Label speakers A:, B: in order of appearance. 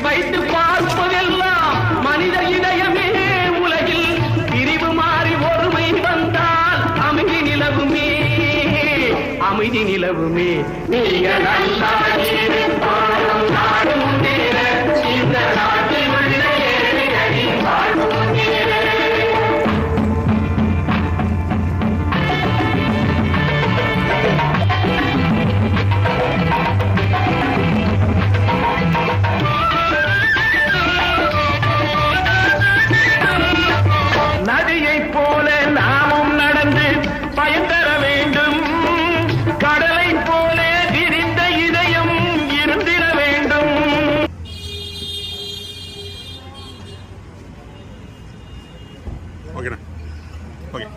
A: வைத்து பார்ப்பதெல்லாம் மனித இதயமே. உலகில் பிரிவு மாறி ஒருமை வந்தால் அமைதி நிலவுமே, அமைதி நிலவுமே. நீங்க நல்லா இருப்பாரும் நாடும் முன்னேற, இந்த நாட்டில் உள்ள ஏழைகளின் வாழ்வு முன்னேற. நதியை போல நாமும் நடந்து பயன் தர வேண்டும். கடலை போல விரிந்த இதயம் இருந்திட வேண்டும்.
B: ஓகேண்ணா, ஓகே.